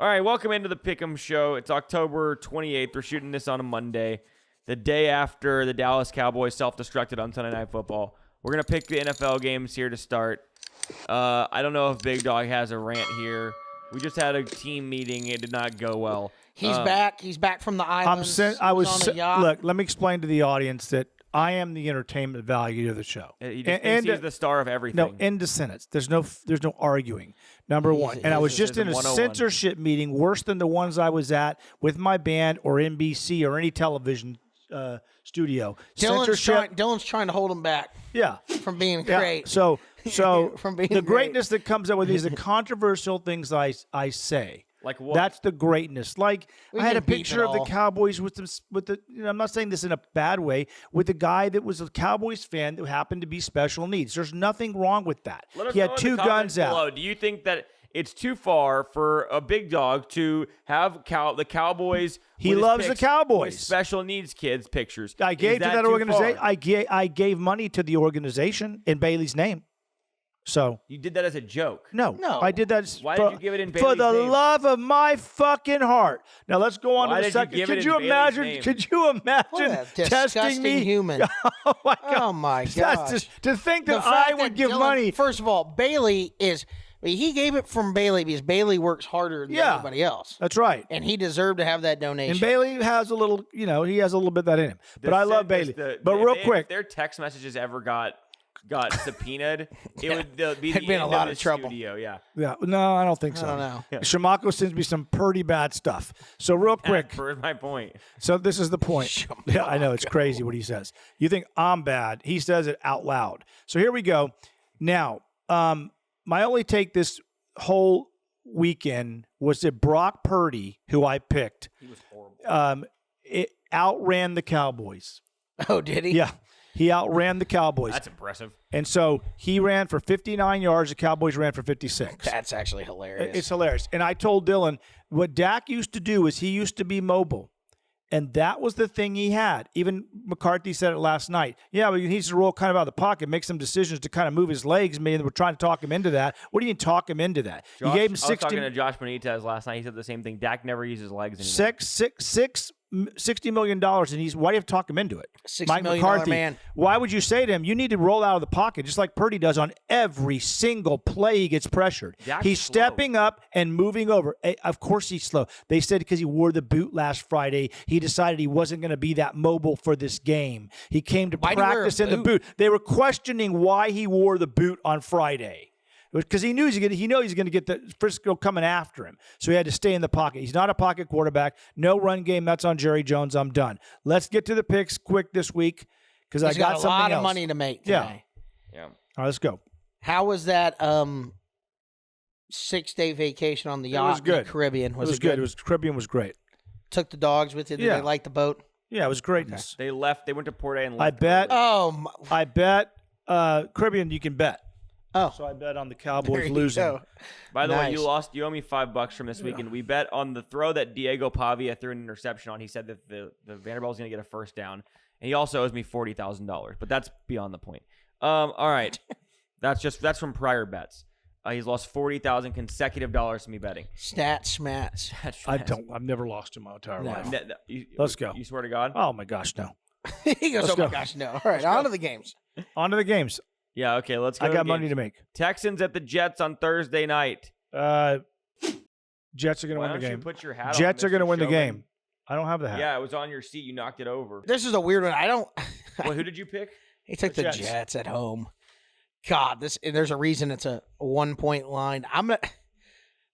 All right, welcome into the Pick'em Show. It's October 28th. We're shooting this on a Monday, the day after the Dallas Cowboys self-destructed on Sunday Night Football. We're going to pick the NFL games here to start. I don't know if Big Dog has a rant here. We just had a team meeting. It did not go well. He's back. He's back from the islands. Look, let me explain to the audience that I am the entertainment value of the show. He just thinks he's the star of everything. No, end of sentence. There's no arguing. Number one. And I was just in a censorship meeting worse than the ones I was at with my band or NBC or any television studio. Dylan's trying to hold him back. Yeah. From being great. So from being the greatness that comes out with these, the controversial things I say. Like what? That's the greatness. Like I had a picture of the Cowboys with the. I'm not saying this in a bad way. With the guy that was a Cowboys fan that happened to be special needs. There's nothing wrong with that. He had two guns out. Do you think that it's too far for a Big Dog to have the Cowboys? He loves the Cowboys. With special needs kids pictures. I gave to that organization. I gave money to the organization in Bailey's name. So you did that as a joke? No. I did that. Why did you give it in Bailey's name? For the love of my fucking heart. Now let's go on to the second. Could you imagine testing me? Human. Oh my God! To think that I would give money. First of all, Bailey is. He gave it from Bailey because Bailey works harder than everybody else. That's right. And he deserved to have that donation. And Bailey has a little, he has a little bit of that in him. But I love Bailey. But real quick, if their text messages ever got subpoenaed, it would be It'd been a lot of trouble. Studio, yeah. No, I don't think so. I don't know. Yeah. Shimako sends me some pretty bad stuff. So real quick. That's my point. So this is the point. Yeah, I know. It's crazy what he says. You think I'm bad. He says it out loud. So here we go. Now, my only take this whole weekend was that Brock Purdy, who I picked, he was horrible. It outran the Cowboys. Oh, did he? Yeah. He outran the Cowboys. That's impressive. And so he ran for 59 yards. The Cowboys ran for 56. That's actually hilarious. It's hilarious. And I told Dylan, what Dak used to do is he used to be mobile. And that was the thing he had. Even McCarthy said it last night. Yeah, but he needs to roll kind of out of the pocket, make some decisions to kind of move his legs. Maybe we're trying to talk him into that. What do you mean talk him into that? Josh, you gave him I was talking to Josh Benitez last night. He said the same thing. Dak never uses legs anymore. $60 million, and why do you have to talk him into it? Mike McCarthy, man. Why would you say to him, you need to roll out of the pocket, just like Purdy does on every single play he gets pressured? He's stepping up and moving over. Of course he's slow. They said because he wore the boot last Friday, he decided he wasn't going to be that mobile for this game. He came to practice in the boot. They were questioning why he wore the boot on Friday. Because he knew he's going to get the Frisco coming after him. So he had to stay in the pocket. He's not a pocket quarterback. No run game. That's on Jerry Jones. I'm done. Let's get to the picks quick this week because I got something else. He's got a lot of money to make today. Yeah. All right, let's go. How was that 6-day vacation on the yacht in the Caribbean? Was it good? Caribbean was great. Took the dogs with you. Did they like the boat? Yeah, it was greatness. Okay. They left. They went to Port A and left. I bet Caribbean you can bet. Oh, so I bet on the Cowboys losing. By the way, you lost. You owe me $5 from this weekend. We bet on the throw that Diego Pavia threw an interception on. He said that the Vanderbilt was going to get a first down, and he also owes me $40,000. But that's beyond the point. All right, that's from prior bets. He's lost $40,000 consecutive dollars to me betting. Schmats. I've never lost in my entire life. Let's go. You swear to God? Oh my gosh, no. He goes, my gosh, no. All right, on to the games. On to the games. Yeah, okay, let's go. I got money to make. Texans at the Jets on Thursday night. Jets are going to win the game. Put your hat Jets on, are going to win the game. I don't have the hat. Yeah, it was on your seat. You knocked it over. This is a weird one. I don't. Well, who did you pick? He took the Jets at home. God, there's a reason it's a 1-point line.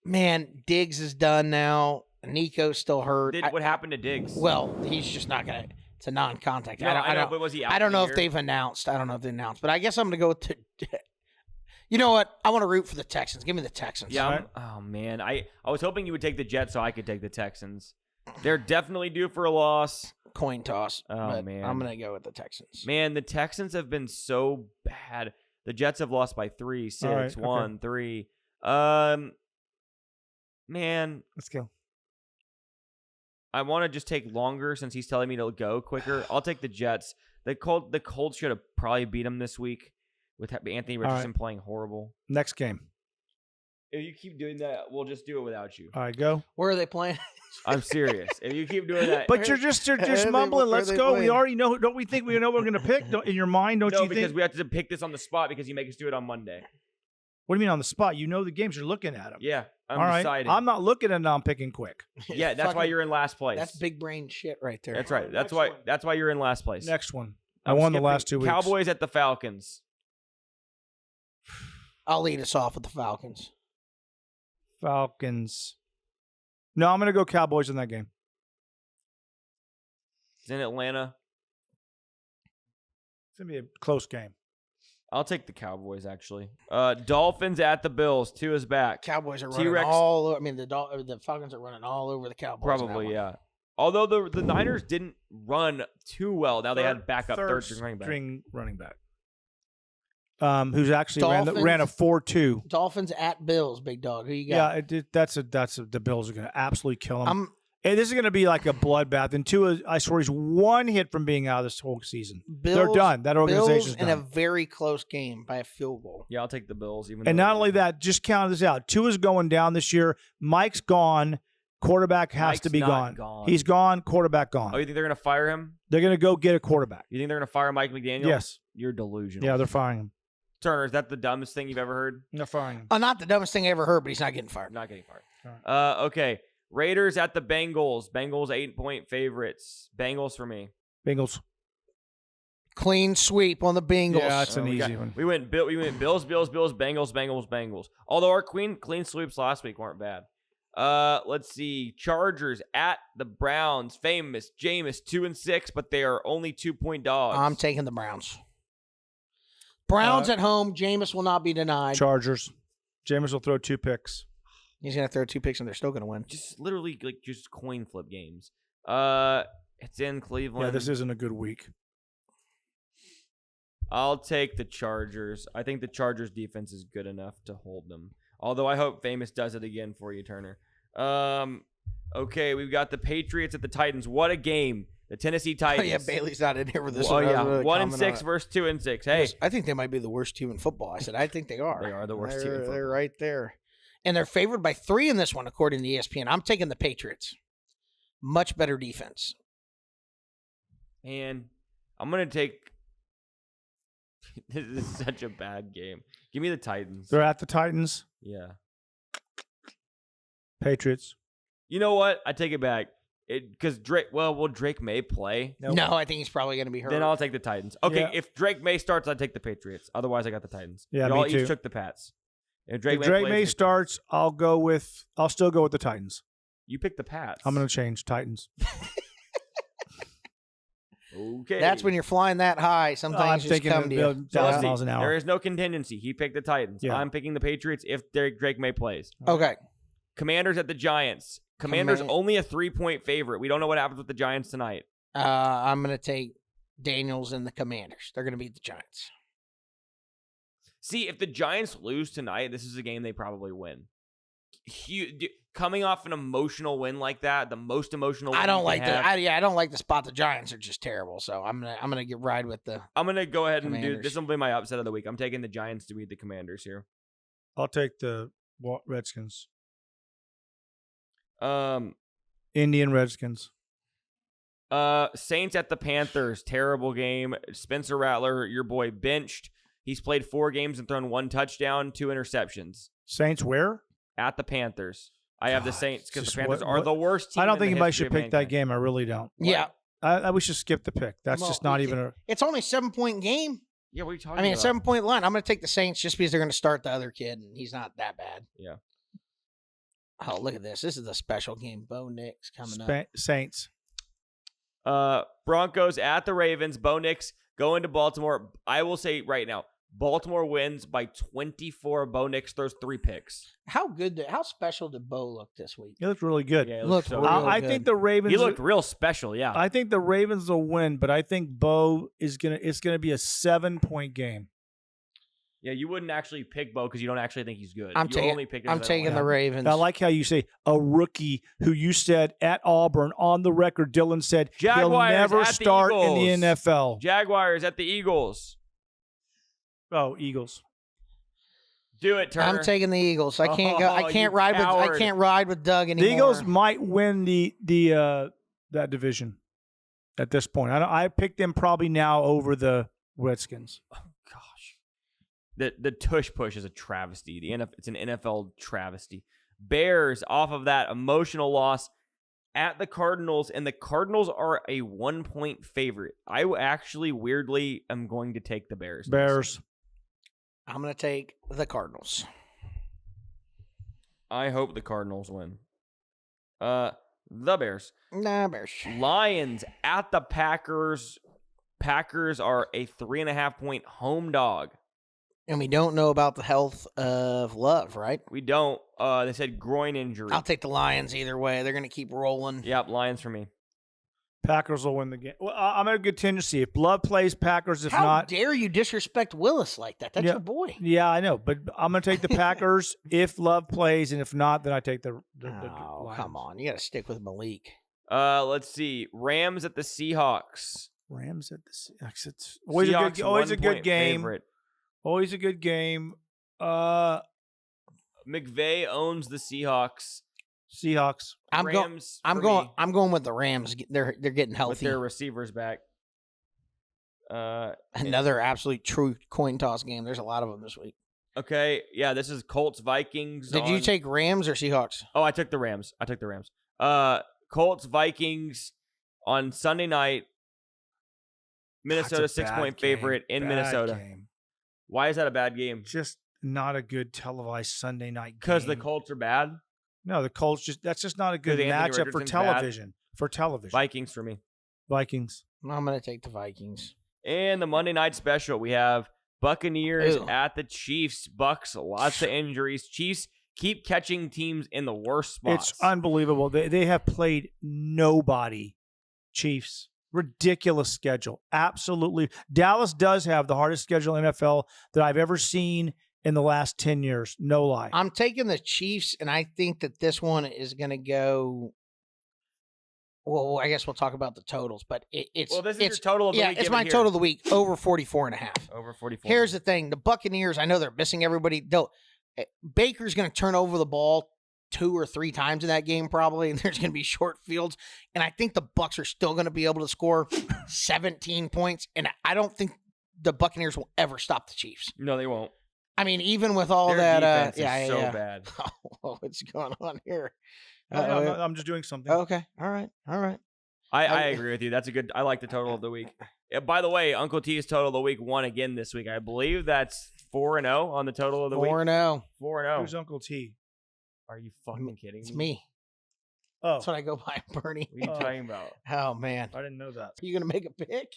Man, Diggs is done now. Nico's still hurt. What happened to Diggs? Well, he's just not going to. It's a non-contact. No, I know, but was he out? I don't know if they've announced. But I guess I'm going to go with you know what? I want to root for the Texans. Give me the Texans. Yeah. Oh man, I was hoping you would take the Jets so I could take the Texans. They're definitely due for a loss. Coin toss. Oh man, I'm going to go with the Texans. Man, the Texans have been so bad. The Jets have lost by 3, 6, 1, 3. Man, let's go. I want to just take longer since he's telling me to go quicker. I'll take the Jets. The Colts should have probably beat them this week with Anthony Richardson playing horrible. Next game. If you keep doing that, we'll just do it without you. All right, go. Where are they playing? I'm serious. If you keep doing that, But you're just mumbling. Let's go. We already know. Don't we think we know what we're going to pick? In your mind, don't you think? No, because we have to pick this on the spot because you make us do it on Monday. What do you mean on the spot? You know the games. You're looking at them. Yeah, I'm All right. deciding. I'm not looking at them. I'm picking quick. Yeah, that's why you're in last place. That's big brain shit right there. That's right. That's why you're in last place. Next one. I won the last 2 weeks. Cowboys at the Falcons. I'll lead us off with the Falcons. Falcons. No, I'm going to go Cowboys in that game. It's in Atlanta. It's going to be a close game. I'll take the Cowboys, actually. Dolphins at the Bills. Tua's back. Cowboys are running T-Rex. all over. I mean, the Falcons are running all over the Cowboys. Probably, yeah. Although the Niners didn't run too well. Now they had backup third-string running back. Who's actually ran a 4.2. Dolphins at Bills, big dog. Who you got? Yeah, the Bills are going to absolutely kill them. And this is going to be like a bloodbath. And Tua, I swear, he's one hit from being out of this whole season. They're done. That organization's done. In a very close game by a field goal. Yeah, I'll take the Bills. And not only that, just count this out. Tua's going down this year. Mike's gone. Quarterback has to be gone. He's gone. Quarterback gone. Oh, you think they're going to fire him? They're going to go get a quarterback. You think they're going to fire Mike McDaniel? Yes. You're delusional. Yeah, they're firing him. Turner, is that the dumbest thing you've ever heard? They're firing him. Not the dumbest thing I ever heard, but he's not getting fired. Not getting fired. Okay. Raiders at the Bengals. Bengals 8-point favorites. Bengals for me. Bengals. Clean sweep on the Bengals. Yeah, that's an easy one. We went Bills, Bengals, Bengals. Although our clean sweeps last week weren't bad. Let's see. Chargers at the Browns. Famous Jameis 2-6, but they are only 2-point dogs. I'm taking the Browns. Browns at home. Jameis will not be denied. Chargers. Jameis will throw 2 picks. He's going to throw 2 picks, and they're still going to win. Just literally just coin flip games. It's in Cleveland. Yeah, this isn't a good week. I'll take the Chargers. I think the Chargers defense is good enough to hold them. Although I hope Famous does it again for you, Turner. Okay, we've got the Patriots at the Titans. What a game. The Tennessee Titans. Oh, yeah, Bailey's not in here with this one. Oh, yeah, 1-6 versus 2-6. Hey. I think they might be the worst team in football. I said, I think they are. They are the worst team in football. They're right there. And they're favored by 3 in this one, according to ESPN. I'm taking the Patriots. Much better defense. And I'm going to take... This is such a bad game. Give me the Titans. They're at the Titans? Yeah. Patriots. You know what? I take it back. Because Drake, will Drake May play? Nope. No, I think he's probably going to be hurt. Then I'll take the Titans. Okay, If Drake May starts, I'll take the Patriots. Otherwise, I got the Titans. Yeah, Y'all me too. each took the Pats. If Drake May starts, I'll still go with the Titans. You pick the Pats. I'm going to change Titans. Okay. That's when you're flying that high. Sometimes you just come to you. 1,000 miles an hour. There is no contingency. He picked the Titans. Yeah. I'm picking the Patriots if Drake May plays. Okay. Commanders at the Giants. Commanders only a 3-point favorite. We don't know what happens with the Giants tonight. I'm going to take Daniels and the Commanders. They're going to beat the Giants. See, if the Giants lose tonight, this is a game they probably win. Coming off an emotional win like that, the most emotional win I don't like that. I don't like the spot. The Giants are just terrible. So I'm gonna ride with the. I'm gonna go ahead and Commanders. do this. Will be my upset of the week. I'm taking the Giants to beat the Commanders here. I'll take the Redskins. Indian Redskins. Saints at the Panthers. Terrible game. Spencer Rattler, your boy, benched. He's played 4 games and thrown 1 touchdown, 2 interceptions. Saints where? At the Panthers. I have the Saints because the Panthers are the worst team. I don't think anybody should pick that game. I really don't. Yeah. We should skip the pick. That's just not even a... It's only a 7-point game. Yeah, what are you talking about? I mean, a 7-point line. I'm going to take the Saints just because they're going to start the other kid, and he's not that bad. Yeah. Oh, look at this. This is a special game. Bo Nix coming up. Saints. Broncos at the Ravens. Bo Nix going to Baltimore. I will say right now, Baltimore wins by 24. Bo Nix throws 3 picks. How special did Bo look this week? He looked really good. Yeah, I think the Ravens. He looked real special. Yeah. I think the Ravens will win, but I think Bo is gonna. It's gonna be a 7-point game. Yeah, you wouldn't actually pick Bo because you don't actually think he's good. I'm taking the Ravens. I like how you say a rookie who you said at Auburn on the record. Dylan said Jaguars he'll never start in the NFL. Jaguars at the Eagles. Oh, Eagles. Do it, Turner. I'm taking the Eagles. I can't go. I can't ride with. I can't ride with Doug anymore. The Eagles might win that division at this point. I picked them probably now over the Redskins. Oh gosh, the tush push is a travesty. It's an NFL travesty. Bears off of that emotional loss at the Cardinals, and the Cardinals are a 1-point favorite. I actually weirdly am going to take the Bears. Bears. I'm going to take the Cardinals. I hope the Cardinals win. The Bears. Nah, Bears. Lions at the Packers. Packers are a 3.5-point home dog. And we don't know about the health of Love, right? We don't. They said groin injury. I'll take the Lions either way. They're going to keep rolling. Yep, Lions for me. Packers will win the game. Well, I'm at a good tendency. If Love plays, Packers. If How not, dare you disrespect Willis like that? That's your boy. Yeah, I know. But I'm going to take the Packers if Love plays, and if not, then I take the Oh, Lions. come on. You got to stick with Malik. Let's see. Rams at the Seahawks. Rams at the Seahawks. It's always a good game. Favorite. Always a good game. McVay owns the Seahawks. Seahawks. I'm going with the Rams. They're getting healthy. With their receivers back. Another absolute true coin toss game. There's a lot of them this week. Okay, yeah, this is Colts Vikings. Did you take Rams or Seahawks? Oh, I took the Rams. Colts Vikings on Sunday night. Minnesota 6-point favorite in Minnesota. Game. Why is that a bad game? Just not a good televised Sunday night game. Because the Colts are bad? No, the Colts that's just not a good matchup for television. For television. Vikings for me. Vikings. I'm going to take the Vikings. And the Monday night special, we have Buccaneers at the Chiefs. Bucks, lots of injuries. Chiefs keep catching teams in the worst spots. It's unbelievable. They have played nobody. Chiefs. Ridiculous schedule. Absolutely. Dallas does have the hardest schedule in NFL that I've ever seen in the last 10 years. No lie. I'm taking the Chiefs, and I think that this one is going to go. Well, I guess we'll talk about the totals, but it's your total of the week. Yeah, it's my total of the week, over 44.5. Over 44. Here's the thing. The Buccaneers, I know they're missing everybody. Baker's going to turn over the ball 2 or 3 times in that game probably, and there's going to be short fields. And I think the Bucs are still going to be able to score 17 points, and I don't think the Buccaneers will ever stop the Chiefs. No, they won't. I mean, even with all Their that, defense is so bad. Oh, what's going on here? I'm just doing something. Okay. All right. I agree with you. That's a good. I like the total of the week. By the way, Uncle T's total of the week won again this week. I believe that's 4-0 on the total of the week. 4-0. 4-0. Who's Uncle T? Are you fucking kidding me? It's me. Oh, that's what I go by, Bernie. What are you talking about? Oh man, I didn't know that. Are you gonna make a pick?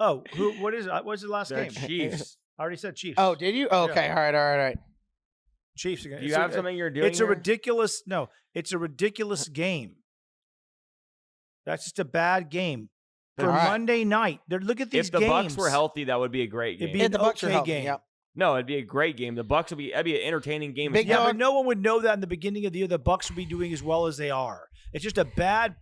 Oh, what is it? What's the last game? Chiefs. I already said Chiefs. Oh, did you? Okay, Yeah. All right. Chiefs again. Do you have something you're doing? It's a ridiculous. No, it's a ridiculous game. That's just a bad game for Monday night. Look at these games. If the Bucs were healthy, that would be a great game. It'd be an okay game. Yep. No, it'd be a great game. The Bucs would be. That'd be an entertaining game. Big but no one would know that in the beginning of the year. The Bucs would be doing as well as they are. It's just a bad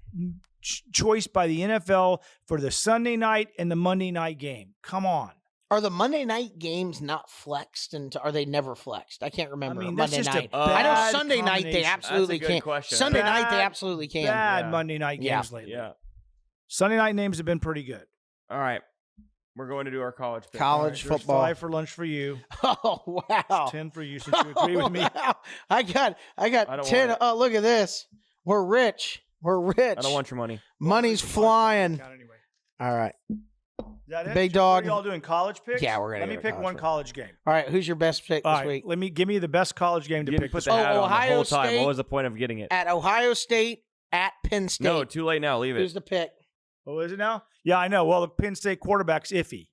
choice by the NFL for the Sunday night and the Monday night game. Come on. Are the Monday night games not flexed? And are they never flexed? I can't remember. I mean, that's Monday just night. I know Sunday night they absolutely That's a good can't. question. Sunday night they absolutely can. Bad Monday night games lately. Yeah. Sunday night names have been pretty good. All right. We're going to do our college pick. College There's football. 5 for lunch for you. Oh wow. 10 for you since you agree with me. Wow. I got I don't 10. want it. Oh, look at this. We're rich. I don't want your money. Money's flying. Anyway. All right. Is that it? Big dog. Are y'all doing college picks? Yeah, we're gonna Let me do a pick college one pick. college game. All right. Who's your best pick All this right, week? give me the best college game to You pick. didn't put this the week. hat on the Ohio whole time. State. What was the point of getting it? At Ohio State, at Penn State. No, too late now. Leave Who's it. the pick? Oh, is it now? Yeah, I know. Well, the Penn State quarterback's iffy.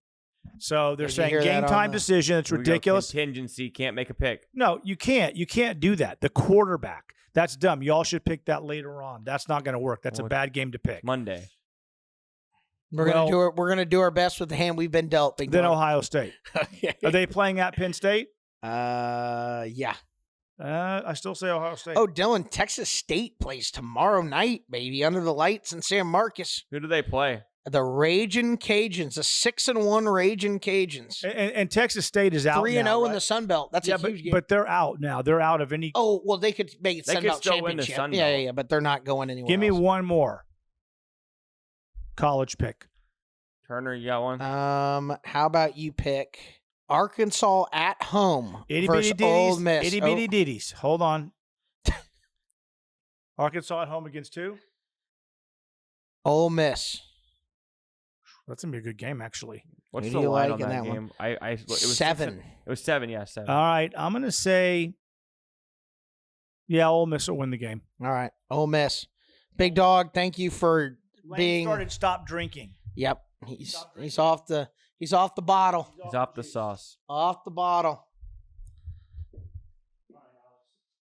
So they're Did you saying hear that game on time the- decision. It's We go ridiculous. Contingency. Can't make a pick. No, you can't. You can't do that. The quarterback. That's dumb. Y'all should pick that later on. That's not going to work. That's a bad game to pick. Monday. We're gonna do our best with the hand we've been dealt. Big Then dog. Ohio State. Okay. Are they playing at Penn State? Yeah. I still say Ohio State. Oh, Dylan, Texas State plays tomorrow night, baby, under the lights in San Marcos. Who do they play? The Ragin' Cajuns, the 6-1 Ragin' Cajuns. And Texas State is out 3-0 now, in the Sun Belt. That's a huge game. But they're out now. They're out of any. Oh, well, they could make it They Sun could Belt still win the championship. Sun Belt. Yeah, but they're not going anywhere Give me else. one more college pick. Turner, you got one? How about you pick Arkansas at home versus Itty-bitty Ole Miss? Itty-bitty ditties. Hold on. Arkansas at home against who? Ole Miss. That's going to be a good game, actually. What's Who the do you line like on in that that game? one? It was 7. It was 7, yeah, 7. All right. I'm going to say, yeah, Ole Miss will win the game. All right, Ole Miss. Big Dog, thank you for being. Stop drinking. Yep, he's off the bottle. He's off the sauce. Off the bottle.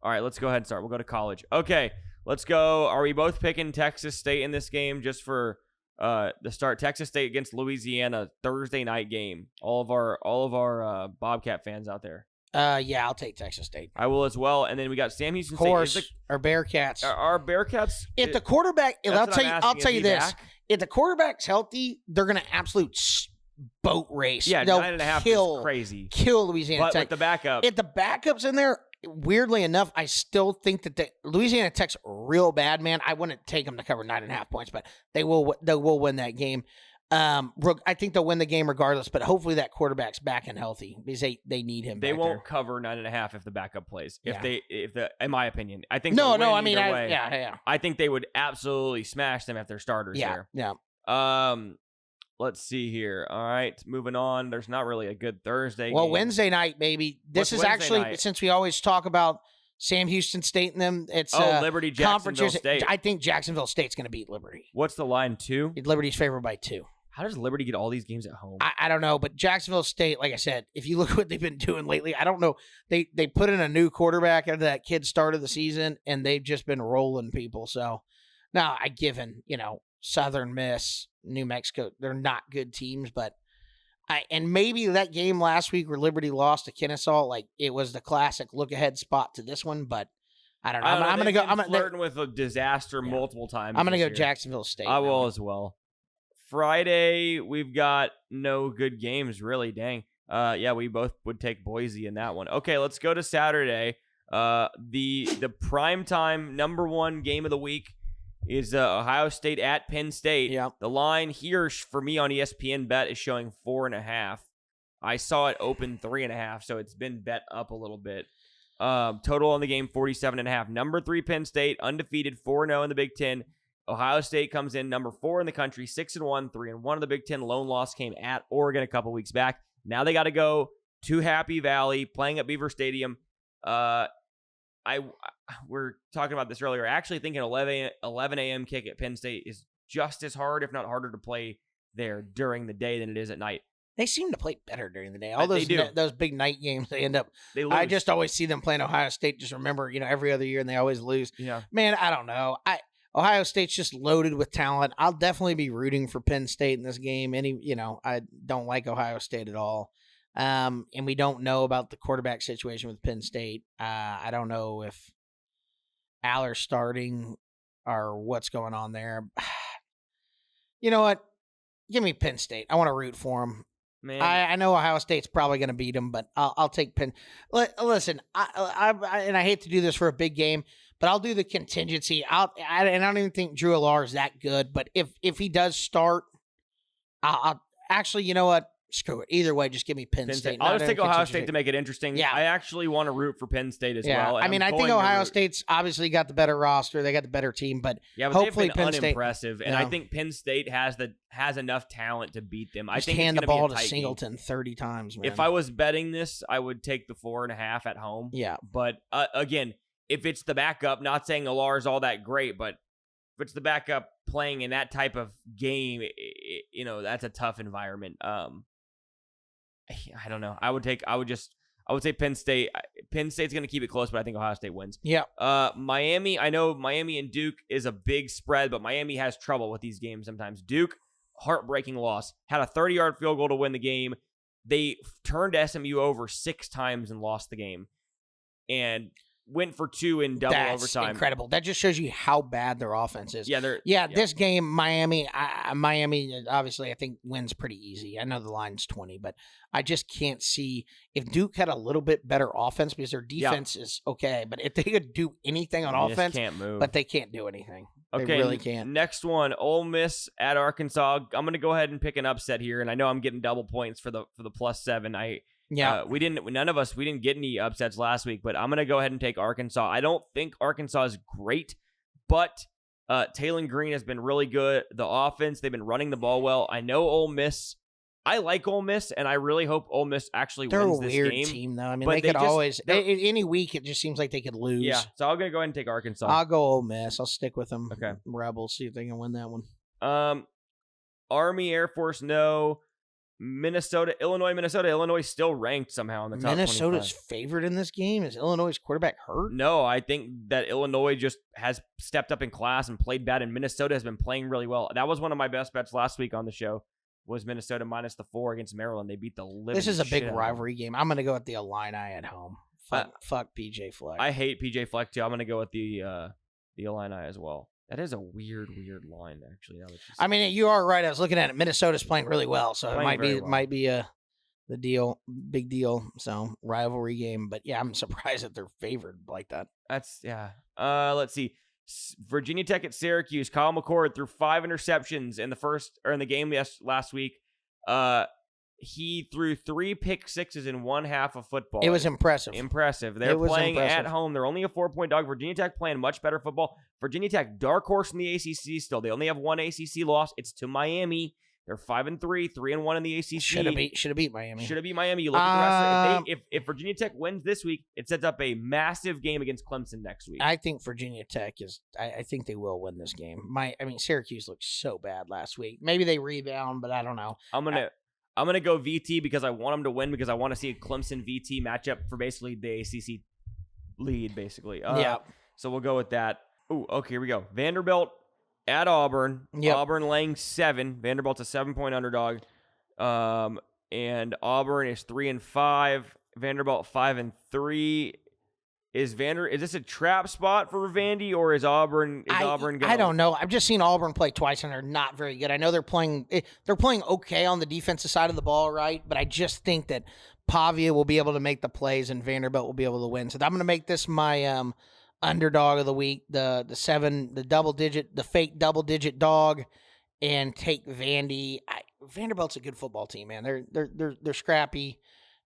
All right, let's go ahead and start. We'll go to college. Okay, let's go. Are we both picking Texas State in this game just for the start? Texas State against Louisiana, Thursday night game. All of our Bobcat fans out there. Yeah, I'll take Texas State. I will as well. And then we got Sam Houston Of course, State. our Bearcats. Our Bearcats. If the quarterback, I'll tell you this: back? if the quarterback's healthy, they're going to absolute boat race. Yeah, they'll 9.5 is crazy. Kill Louisiana But Tech. with the backup, If the backup's in there, weirdly enough, I still think that the Louisiana Tech's real bad, man. I wouldn't take them to cover 9.5 points, but they will win that game. I think they'll win the game regardless, but hopefully that quarterback's back and healthy because they need him. they back won't there. cover 9.5 if the backup plays. Yeah. In my opinion, I think No, they'll win I mean, either way. yeah. I think they would absolutely smash them if they're starters there. Yeah. Let's see here. All right, moving on. There's not really a good Thursday Well, game. Wednesday night, baby. This What's is Wednesday actually, night? since we always talk about Sam Houston State and them, it's Liberty, Jacksonville State. I think Jacksonville State's going to beat Liberty. What's the line, 2? Liberty's favored by 2. How does Liberty get all these games at home? I don't know, but Jacksonville State, like I said, if you look at what they've been doing lately, I don't know. They put in a new quarterback after that kid started the season, and they've just been rolling people. So now I given, Southern Miss, New Mexico, they're not good teams, but and maybe that game last week where Liberty lost to Kennesaw, like it was the classic look ahead spot to this one, but I don't know. I'm going to go. I'm flirting with a disaster multiple times. I'm going to go this year. Jacksonville State. I will as well. Friday, we've got no good games, really. Dang. Yeah, we both would take Boise in that one. Okay, let's go to Saturday. The primetime number 1 game of the week is Ohio State at Penn State. Yeah. The line here for me on ESPN Bet is showing 4.5. I saw it open 3.5, so it's been bet up a little bit. Total on the game 47.5. Number 3 Penn State, undefeated, 4-0 in the Big Ten. Ohio State comes in number 4 in the country, 6-1, 3-1 in the Big Ten. Lone loss came at Oregon a couple weeks back. Now they got to go to Happy Valley, playing at Beaver Stadium. We're talking about this earlier. I actually think an 11 a.m. kick at Penn State is just as hard, if not harder, to play there during the day than it is at night. They seem to play better during the day. All They those do. those big night games, they end up. They lose. I just always see them playing Ohio State. Just remember, every other year, and they always lose. Yeah. Man, I don't know. Ohio State's just loaded with talent. I'll definitely be rooting for Penn State in this game. I don't like Ohio State at all. And we don't know about the quarterback situation with Penn State. I don't know if Aller's starting or what's going on there. You know what? Give me Penn State. I want to root for them. Man. I know Ohio State's probably going to beat them, but I'll take Penn. Listen, I hate to do this for a big game, but I'll do the contingency. I don't even think Drew Allar is that good, but if he does start, I'll actually, you know what? Screw it. Either way, just give me Penn State. I'll just take Ohio State to make it interesting. Yeah. I actually want to root for Penn State as well. I mean, I think Ohio State's obviously got the better roster. They got the better team, but hopefully they've been Penn State unimpressive. And I think Penn State has enough talent to beat them. I think hand it's the ball be a to tight Singleton 30 times, man. If I was betting this, I would take the 4.5 at home. Yeah. But again, if it's the backup, not saying Allar's all that great, but if it's the backup playing in that type of game, that's a tough environment. I don't know. I would say Penn State. Penn State's going to keep it close, but I think Ohio State wins. Yeah. Miami, I know Miami and Duke is a big spread, but Miami has trouble with these games sometimes. Duke, heartbreaking loss. Had a 30-yard field goal to win the game. They turned SMU over 6 times and lost the game. And went for 2 in double That's overtime. Incredible. That just shows you how bad their offense is. Yeah, this game, Miami, obviously I think wins pretty easy. I know the line's 20, but I just can't see if Duke had a little bit better offense because their defense is okay, but if they could do anything on offense, can't move. But they can't do anything. Okay, they really can't. Next one, Ole Miss at Arkansas. I'm going to go ahead and pick an upset here, and I know I'm getting double points for the +7. We didn't get any upsets last week, but I'm going to go ahead and take Arkansas. I don't think Arkansas is great, but Taylor Green has been really good. The offense, they've been running the ball well. I know Ole Miss. I like Ole Miss, and I really hope Ole Miss actually wins this game. They're a weird team, though. I mean, they could always any week. It just seems like they could lose. Yeah, so I'm going to go ahead and take Arkansas. I'll go Ole Miss. I'll stick with them. Okay, Rebels. See if they can win that one. Army, Air Force, no. Minnesota, Illinois. Illinois still ranked somehow in the top 25. Minnesota's favored in this game. Is Illinois' quarterback hurt? No, I think that Illinois just has stepped up in class and played bad, and Minnesota has been playing really well. That was one of my best bets last week on the show, was Minnesota -4 against Maryland. They beat the living This is a big shit rivalry game. I'm going to go with the Illini at home. Fuck PJ Fleck. I hate PJ Fleck, too. I'm going to go with the Illini as well. That is a weird line, actually. I mean, you are right. I was looking at it. Minnesota's playing really well, so it might be the big deal. So rivalry game, but yeah, I'm surprised that they're favored like that. Let's see. Virginia Tech at Syracuse. Kyle McCord threw 5 interceptions in the game last week. He threw 3 pick sixes in one half of football. It was impressive. They're playing at home. They're only a 4-point dog. Virginia Tech playing much better football. Virginia Tech, dark horse in the ACC still. They only have 1 ACC loss. It's to Miami. They're 5-3, 3-1 in the ACC. Should have beat Miami. You look at the rest. If Virginia Tech wins this week, it sets up a massive game against Clemson next week. I think Virginia Tech is. I think they will win this game. Syracuse looked so bad last week. Maybe they rebound, but I don't know. I'm gonna go VT because I want them to win because I want to see a Clemson VT matchup for basically the ACC lead, basically. So we'll go with that. Ooh, okay, here we go. Vanderbilt at Auburn. Yep. Auburn laying 7. Vanderbilt's a 7-point underdog. And Auburn is 3-5. Vanderbilt 5-3. Is this a trap spot for Vandy, or is Auburn? I don't know. I've just seen Auburn play twice, and they're not very good. I know they're playing okay on the defensive side of the ball, right? But I just think that Pavia will be able to make the plays, and Vanderbilt will be able to win. So I'm going to make this my underdog of the week, the fake double digit dog, and take Vandy. Vanderbilt's a good football team, man. They're scrappy,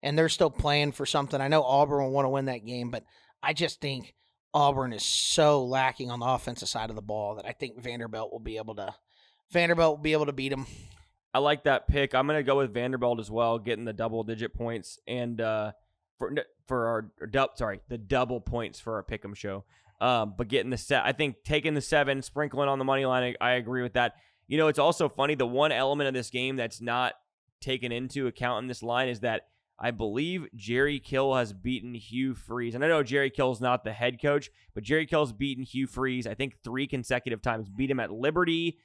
and they're still playing for something. I know Auburn will want to win that game, but I just think Auburn is so lacking on the offensive side of the ball that I think Vanderbilt will be able to beat them. I like that pick. I'm going to go with Vanderbilt as well, getting the double-digit points and the double points for our pick'em show. But getting the set, I think taking the 7, sprinkling on the money line, I agree with that. You know, it's also funny. The one element of this game that's not taken into account in this line is that I believe Jerry Kill has beaten Hugh Freeze. And I know Jerry Kill's not the head coach, but Jerry Kill's beaten Hugh Freeze, I think 3 consecutive times. Beat him at Liberty.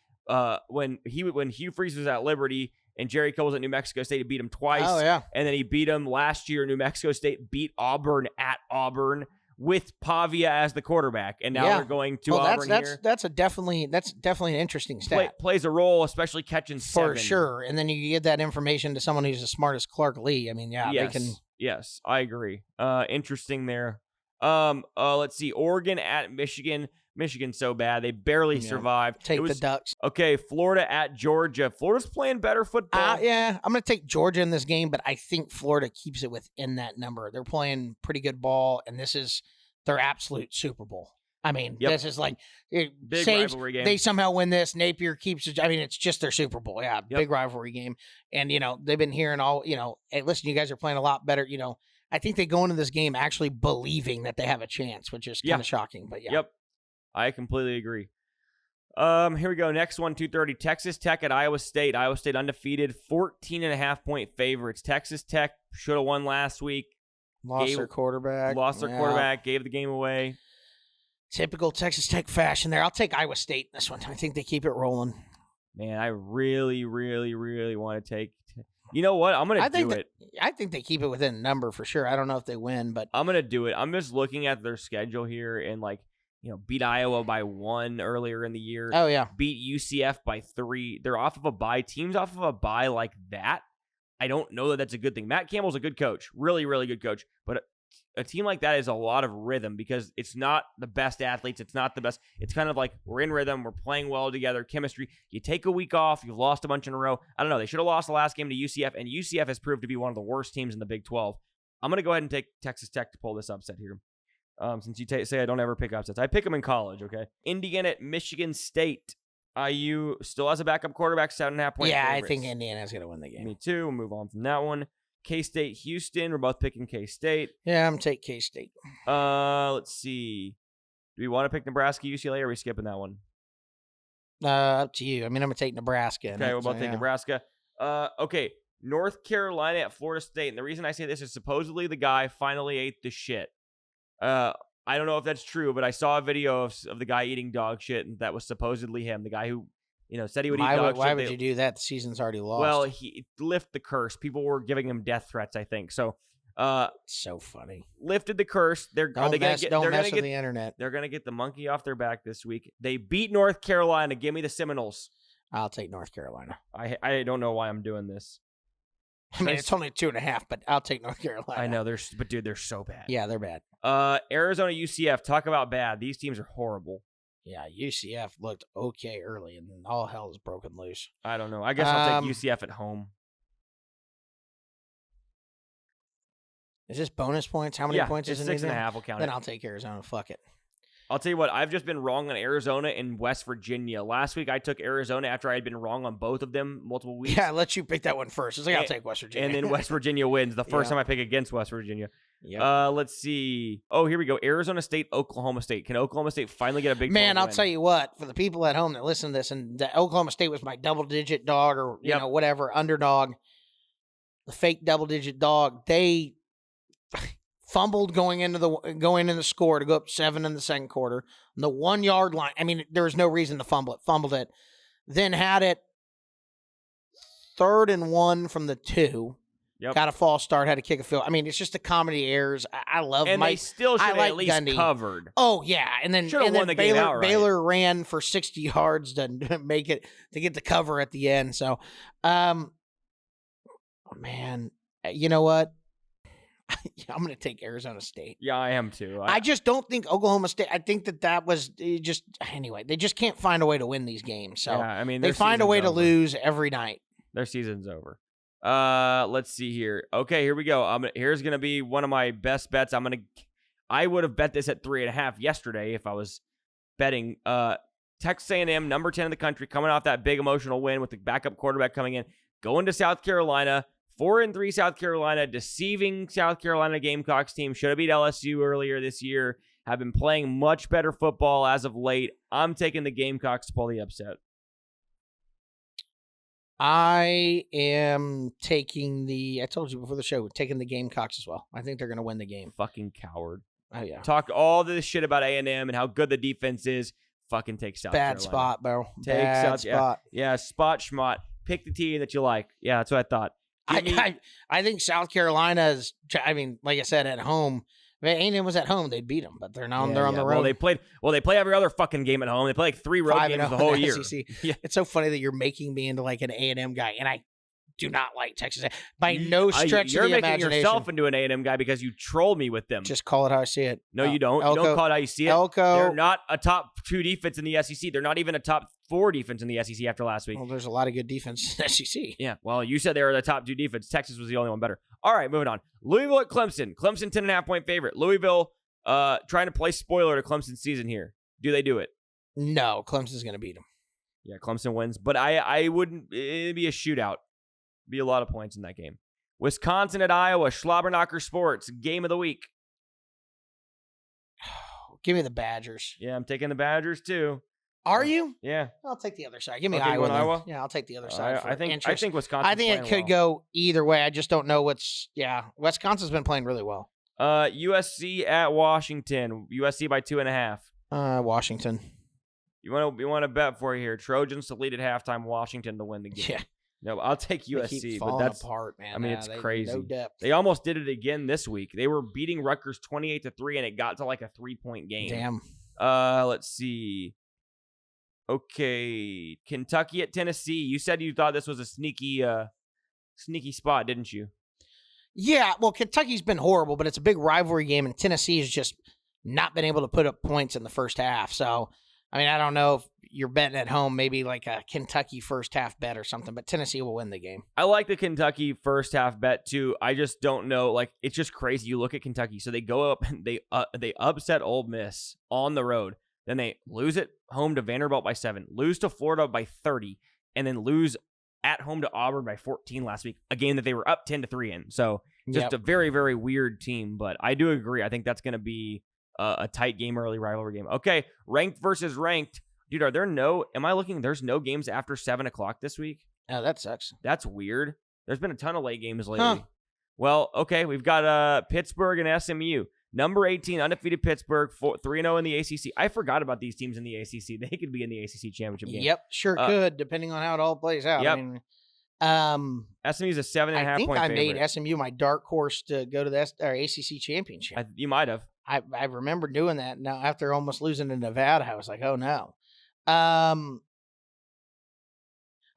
When Hugh Freeze was at Liberty and Jerry Kill was at New Mexico State, he beat him twice. Oh, yeah. And then he beat him last year. New Mexico State beat Auburn at Auburn with Pavia as the quarterback. And now they're going to Auburn here. That's definitely an interesting stat. Plays a role, especially catching 7. For sure. And then you get that information to someone who's as smart as Clark Lee. I mean, they can. Yes, I agree. Interesting there. Let's see. Oregon at Michigan. Michigan's so bad. They barely survived. Take the Ducks. Okay, Florida at Georgia. Florida's playing better football. I'm going to take Georgia in this game, but I think Florida keeps it within that number. They're playing pretty good ball, and this is their absolute Super Bowl. I mean, This is like big rivalry game. They somehow win this. Napier keeps it. I mean, it's just their Super Bowl. Yeah, big rivalry game. And, they've been hearing all, hey, listen, you guys are playing a lot better. I think they go into this game actually believing that they have a chance, which is kind of shocking. But Yep. I completely agree. Here we go. Next one, 2:30. Texas Tech at Iowa State. Iowa State undefeated, 14.5-point favorites. Texas Tech should have won last week. Lost their quarterback. Gave the game away. Typical Texas Tech fashion there. I'll take Iowa State in this one. I think they keep it rolling. Man, I really, really, really want to take You know what? I'm going to do it. I think they keep it within a number for sure. I don't know if they win, but I'm going to do it. I'm just looking at their schedule here and beat Iowa by 1 earlier in the year. Oh, yeah. Beat UCF by 3. They're off of a bye. Teams off of a bye like that, I don't know that that's a good thing. Matt Campbell's a good coach. Really, really good coach. But a team like that is a lot of rhythm because it's not the best athletes. It's not the best. It's kind of like we're in rhythm. We're playing well together. Chemistry. You take a week off. You've lost a bunch in a row. I don't know. They should have lost the last game to UCF, and UCF has proved to be one of the worst teams in the Big 12. I'm going to go ahead and take Texas Tech to pull this upset here. Since you say I don't ever pick upsets. I pick them in college, okay? Indiana at Michigan State. IU still has a backup quarterback, 7.5 point Yeah, favorites. I think Indiana's going to win the game. Me too. We'll move on from that one. K-State, Houston. We're both picking K-State. Yeah, I'm going to take K-State. Let's see. Do we want to pick Nebraska, UCLA, or are we skipping that one? Up to you. I mean, I'm going to take Nebraska. Okay, we'll both take Nebraska. Okay, North Carolina at Florida State. And the reason I say this is supposedly the guy finally ate the shit. I don't know if that's true, but I saw a video of the guy eating dog shit, and that was supposedly him. The guy who, said he would eat dog shit. Why would you do that? The season's already lost. Well, he lift the curse. People were giving him death threats, I think. So, so funny. Lifted the curse. Don't mess with the internet. They're gonna get the monkey off their back this week. They beat North Carolina. Give me the Seminoles. I'll take North Carolina. I don't know why I'm doing this. I mean, it's only 2.5, but I'll take North Carolina. I know they're so bad. Yeah, they're bad. Arizona, UCF. Talk about bad. These teams are horrible. Yeah, UCF looked okay early, and then all hell is broken loose. I don't know. I guess I'll take UCF at home. Is this bonus points? How many points is it? 6.5. We'll count it. Then I'll take Arizona. Fuck it. I'll tell you what, I've just been wrong on Arizona and West Virginia. Last week, I took Arizona after I had been wrong on both of them multiple weeks. Yeah, I let you pick that one first. It's like, I'll take West Virginia. And then West Virginia wins the first time I pick against West Virginia. Yep. Let's see. Oh, here we go. Arizona State, Oklahoma State. Can Oklahoma State finally get a big Man, I'll win? tell you what, for the people at home that listen to this, and the Oklahoma State was my double-digit dog or, you know, whatever, underdog, the fake double-digit dog, they fumbled going into the score to go up 7 in the second quarter. On the 1 yard line. I mean, there was no reason to fumble it. Fumbled it. Then had it 3rd and 1 from the 2. Yep. Got a false start, had to kick a field. I mean, it's just the comedy errors. I love and Mike. They still should have at least Gundy. Covered. Oh, yeah. And then game outright. Baylor ran for 60 yards to make it, to get the cover at the end. So, man, you know what? I'm going to take Arizona State. Yeah, I am too. I just don't think Oklahoma State. I think that was just anyway. They just can't find a way to win these games. So I mean, they find a way to lose every night. Their season's over. Let's see here. Okay, here we go. Here's going to be one of my best bets. I would have bet this at 3.5 yesterday if I was betting. Texas A&M, number 10 in the country, coming off that big emotional win with the backup quarterback coming in, going to South Carolina. 4-3 South Carolina, deceiving South Carolina Gamecocks team. Should have beat LSU earlier this year. Have been playing much better football as of late. I'm taking the Gamecocks to pull the upset. I am taking I told you before the show, taking the Gamecocks as well. I think they're going to win the game. Fucking coward. Oh, yeah. Talk all this shit about A&M and how good the defense is. Fucking take South Carolina. Bad spot, bro. Bad spot. Yeah, spot schmott. Pick the team that you like. Yeah, that's what I thought. I think South Carolina is, I mean, like I said, at home. If A&M was at home, they'd beat them, but they're on the road. They play every other fucking game at home. They play like 3 road games the whole year. SEC. Yeah. It's so funny that you're making me into like an A&M guy, and I do not like Texas A&M. By no stretch of the imagination. You're making yourself into an A&M guy because you trolled me with them. Just call it how I see it. No, you don't. You don't call it how you see it. They're not a top 2 defense in the SEC. They're not even a top 4 defense in the SEC after last week. Well, there's a lot of good defense in the SEC. Yeah, well, you said they were the top 2 defense. Texas was the only one better. All right, moving on. Louisville at Clemson. Clemson 10.5 point favorite. Louisville trying to play spoiler to Clemson's season here. Do they do it? No, Clemson's going to beat them. Yeah, Clemson wins, but I wouldn't. It'd be a shootout. Be a lot of points in that game. Wisconsin at Iowa. Slobberknocker Sports. Game of the week. Give me the Badgers. Yeah, I'm taking the Badgers too. Are you? Yeah. I'll take the other side. Give me Iowa. Yeah, I'll take the other side. I think Wisconsin. I think it could go either way. I just don't know what's. Yeah, Wisconsin's been playing really well. USC at Washington. USC by 2.5. Washington. You want to bet for you here? Trojans to lead at halftime. Washington to win the game. Yeah. No, I'll take They USC, keep but falling that's apart, man. I mean, it's crazy. No depth. They almost did it again this week. They were beating Rutgers 28-3, and it got to like a 3-point game. Damn. Let's see. Okay, Kentucky at Tennessee. You said you thought this was a sneaky spot, didn't you? Yeah, well, Kentucky's been horrible, but it's a big rivalry game, and Tennessee has just not been able to put up points in the first half. So, I mean, I don't know if you're betting at home, maybe like a Kentucky first half bet or something, but Tennessee will win the game. I like the Kentucky first half bet too. I just don't know. Like, it's just crazy. You look at Kentucky, so they go up, they upset Ole Miss on the road, then they lose at home to Vanderbilt by 7, lose to Florida by 30, and then lose at home to Auburn by 14 last week, a game that they were up 10-3 in. So just a very, very weird team. But I do agree. I think that's going to be a tight game, early rivalry game. Okay, ranked versus ranked. Dude, are there there's no games after 7 o'clock this week? Oh, that sucks. That's weird. There's been a ton of late games lately. Huh. Well, okay, we've got Pittsburgh and SMU. Number 18, undefeated Pittsburgh, 3-0 in the ACC. I forgot about these teams in the ACC. They could be in the ACC championship game. Yep, sure could, depending on how it all plays out. Yep. I mean, SMU's a 7.5 point favorite. I think I made SMU my dark horse to go to the ACC championship. You might have. I remember doing that. Now, after almost losing to Nevada, I was like, oh, no. I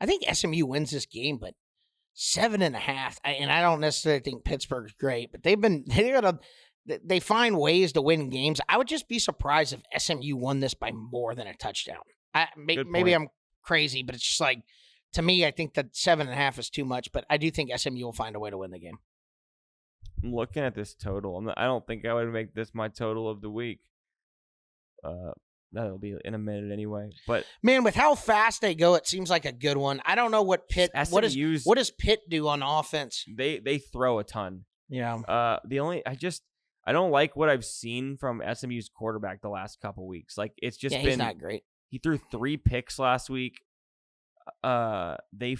think SMU wins this game, but 7.5. And I don't necessarily think Pittsburgh's great, but they find ways to win games. I would just be surprised if SMU won this by more than a touchdown. Maybe I'm crazy, but it's just like, to me, I think that 7.5 is too much, but I do think SMU will find a way to win the game. I'm looking at this total. I don't think I would make this my total of the week. That'll be in a minute anyway. But man, with how fast they go, it seems like a good one. I don't know what Pitt. What does Pitt do on offense? They throw a ton. Yeah. I don't like what I've seen from SMU's quarterback the last couple weeks. Like, it's just been he's not great. He threw 3 picks last week. They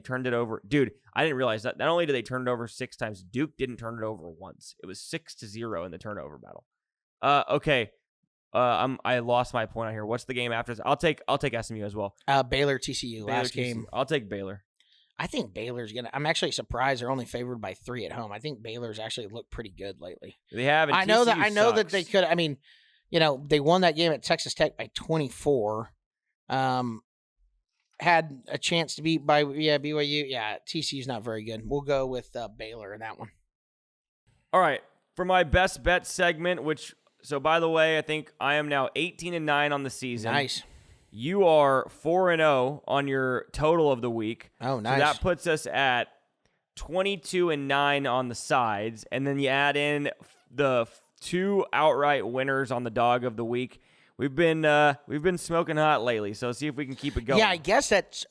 turned it over. Dude, I didn't realize that. Not only did they turn it over 6 times, Duke didn't turn it over once. It was 6-0 in the turnover battle. Okay. I lost my point on here. What's the game after this? I'll take SMU as well. Baylor TCU last game. I'll take Baylor. I think Baylor's I'm actually surprised they're only favored by 3 at home. I think Baylor's actually looked pretty good lately. They have. I know that they could. I mean, they won that game at Texas Tech by 24. Had a chance to beat by BYU. Yeah, TCU's not very good. We'll go with Baylor in that one. All right, for my best bet segment, so by the way, I think I am now 18-9 on the season. Nice. You are 4-0 on your total of the week. Oh, nice. So that puts us at 22-9 on the sides, and then you add in the 2 outright winners on the dog of the week. We've been smoking hot lately, so see if we can keep it going. Yeah, I guess that's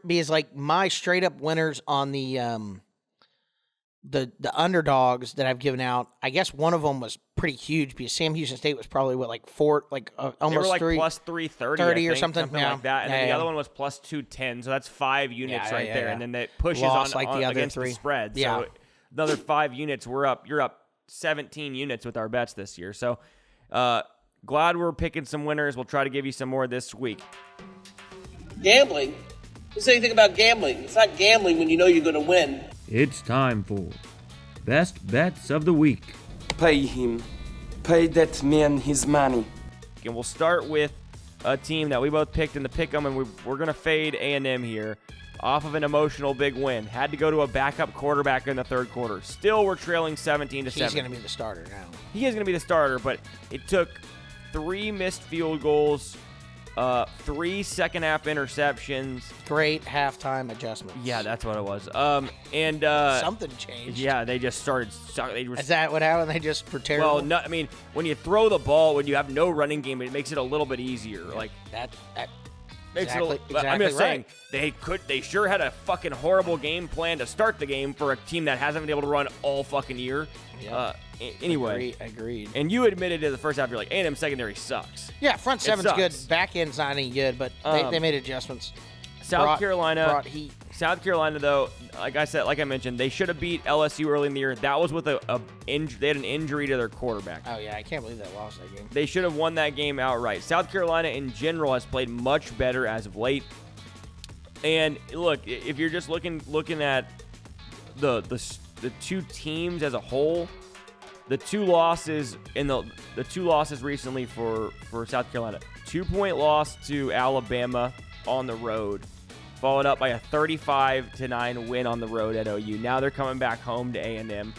because like my straight up winners on the underdogs that I've given out. I guess one of them was pretty huge because Sam Houston State was probably almost they were like 3 plus 330 or something like that, and then the other one was plus 210. So that's 5 units there, and then that pushes on the other against 3. the spread. Yeah. So another 5 units. You're up 17 units with our bets this year. So glad we're picking some winners. We'll try to give you some more this week. Gambling? Who said anything about gambling? It's not gambling when you know you're going to win. It's time for Best Bets of the Week. Pay him. Pay that man his money. And we'll start with a team that we both picked in the pick'em, and we're going to fade A&M here off of an emotional big win. Had to go to a backup quarterback in the third quarter. Still, we're trailing 17-7. He's going to be the starter now. He is going to be the starter, but it took 3 missed field goals, 3 second-half interceptions. Great halftime adjustments. Yeah, that's what it was. Something changed. Yeah, they just started. Is that what happened? They just were terrible? Well, no, I mean, when you throw the ball, when you have no running game, it makes it a little bit easier. Like that makes exactly, it. I'm just right. saying they sure had a fucking horrible game plan to start the game for a team that hasn't been able to run all fucking year. Yep. Anyway, agreed. And you admitted in the first half, you're like, A&M secondary sucks. Yeah, front seven's good, back end's not any good, but they made adjustments. South Carolina brought heat. South Carolina, though, like I mentioned, they should have beat LSU early in the year. That was with they had an injury to their quarterback. Oh yeah, I can't believe they lost that game. They should have won that game outright. South Carolina in general has played much better as of late. And look, if you're just looking at the two teams as a whole, the two losses recently for South Carolina, 2-point loss to Alabama on the road, followed up by a 35-9 win on the road at OU. Now they're coming back home to A&M,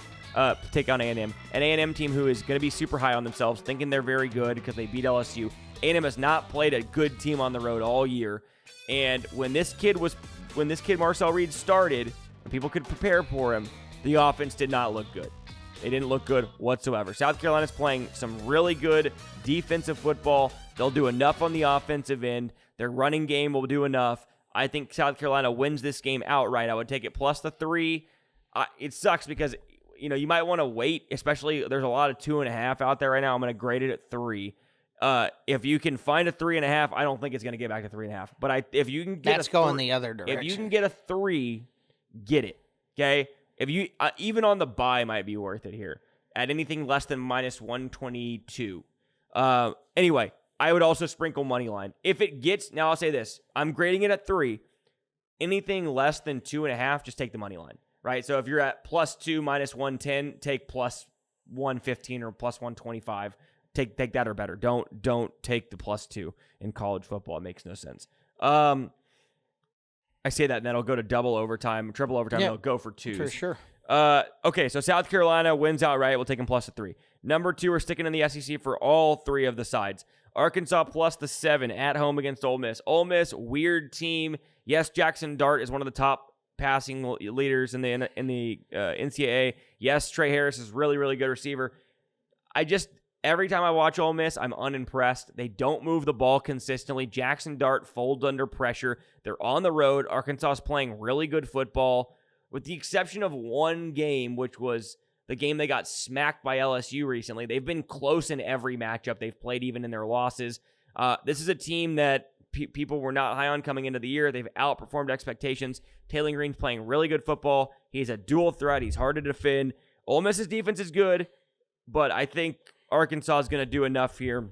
take on A&M, an A&M team who is going to be super high on themselves, thinking they're very good because they beat LSU. A&M has not played a good team on the road all year, and when this kid Marcel Reed started, and people could prepare for him, the offense did not look good. They didn't look good whatsoever. South Carolina's playing some really good defensive football. They'll do enough on the offensive end. Their running game will do enough. I think South Carolina wins this game outright. I would take it plus the 3. It sucks because, you might want to wait, especially there's a lot of 2.5 out there right now. I'm going to grade it at 3. If you can find a 3.5, I don't think it's going to get back to 3.5. But if you can get that's going the other direction. If you can get a 3, get it. Okay? If you even on the buy might be worth it here at anything less than minus 122. Anyway, I would also sprinkle money line. If it gets, now I'll say this, I'm grading it at 3. Anything less than 2.5, just take the money line, right? So if you're at plus 2 minus 110, take plus 115 or plus 125. Take that or better. Don't take the plus 2 in college football. It makes no sense. I say that, and then it'll go to double overtime, triple overtime, and it'll go for 2s. For sure. Okay, so South Carolina wins outright. We'll take them plus the 3. Number 2, we're sticking in the SEC for all 3 of the sides. Arkansas plus the 7 at home against Ole Miss. Ole Miss, weird team. Yes, Jackson Dart is one of the top passing leaders in the NCAA. Yes, Trey Harris is really, really good receiver. Every time I watch Ole Miss, I'm unimpressed. They don't move the ball consistently. Jackson Dart folds under pressure. They're on the road. Arkansas is playing really good football, with the exception of one game, which was the game they got smacked by LSU recently. They've been close in every matchup they've played, even in their losses. This is a team that people were not high on coming into the year. They've outperformed expectations. Taylor Green's playing really good football. He's a dual threat. He's hard to defend. Ole Miss's defense is good, but I think Arkansas is going to do enough here.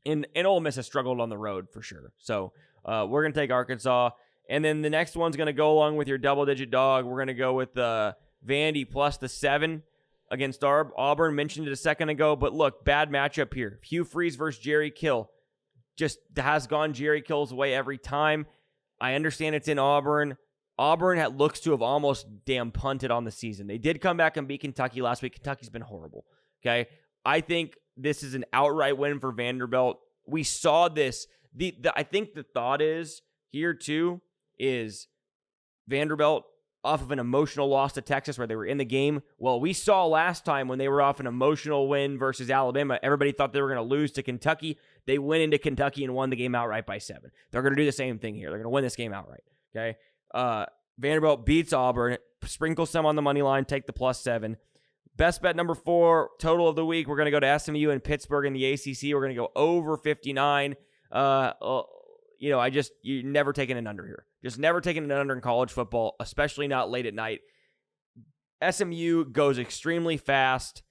And Ole Miss has struggled on the road for sure. So we're going to take Arkansas. And then the next one's going to go along with your double-digit dog. We're going to go with Vandy plus the 7 against Auburn. Mentioned it a second ago, but look, bad matchup here. Hugh Freeze versus Jerry Kill. Just has gone Jerry Kill's way every time. I understand it's in Auburn. Auburn looks to have almost damn punted on the season. They did come back and beat Kentucky last week. Kentucky's been horrible. Okay? I think this is an outright win for Vanderbilt. We saw this. I think the thought is here too is Vanderbilt off of an emotional loss to Texas where they were in the game. Well, we saw last time when they were off an emotional win versus Alabama, everybody thought they were going to lose to Kentucky. They went into Kentucky and won the game outright by 7. They're going to do the same thing here. They're going to win this game outright. Okay. Vanderbilt beats Auburn, sprinkle some on the money line, take the plus 7. Best bet number 4, total of the week. We're going to go to SMU and Pittsburgh in the ACC. We're going to go over 59. You're never taking an under here. Just never taking an under in college football, especially not late at night. SMU goes extremely fast.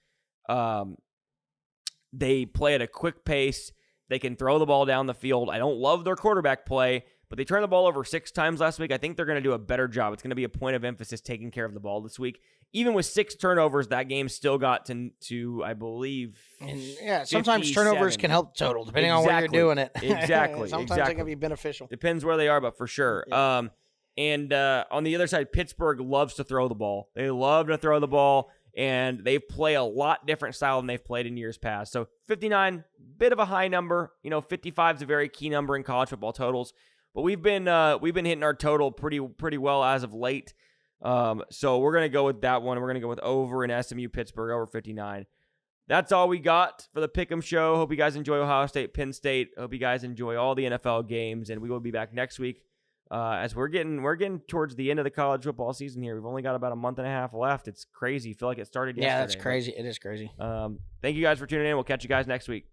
They play at a quick pace. They can throw the ball down the field. I don't love their quarterback play, but they turned the ball over 6 times last week. I think they're going to do a better job. It's going to be a point of emphasis taking care of the ball this week. Even with 6 turnovers, that game still got to I believe, and sometimes 57. Turnovers can help total, depending on where you're doing it. Exactly. Sometimes they can be beneficial. Depends where they are, but for sure. Yeah. On the other side, Pittsburgh loves to throw the ball. They love to throw the ball, and they play a lot different style than they've played in years past. So 59, bit of a high number. 55 is a very key number in college football totals. But we've been hitting our total pretty well as of late. So we're going to go with that one. We're going to go with over in SMU Pittsburgh, over 59. That's all we got for the Pick'em Show. Hope you guys enjoy Ohio State, Penn State. Hope you guys enjoy all the NFL games, and we will be back next week as we're getting towards the end of the college football season here. We've only got about a month and a half left. It's crazy. I feel like it started yesterday. Yeah, that's crazy. It is crazy. Thank you guys for tuning in. We'll catch you guys next week.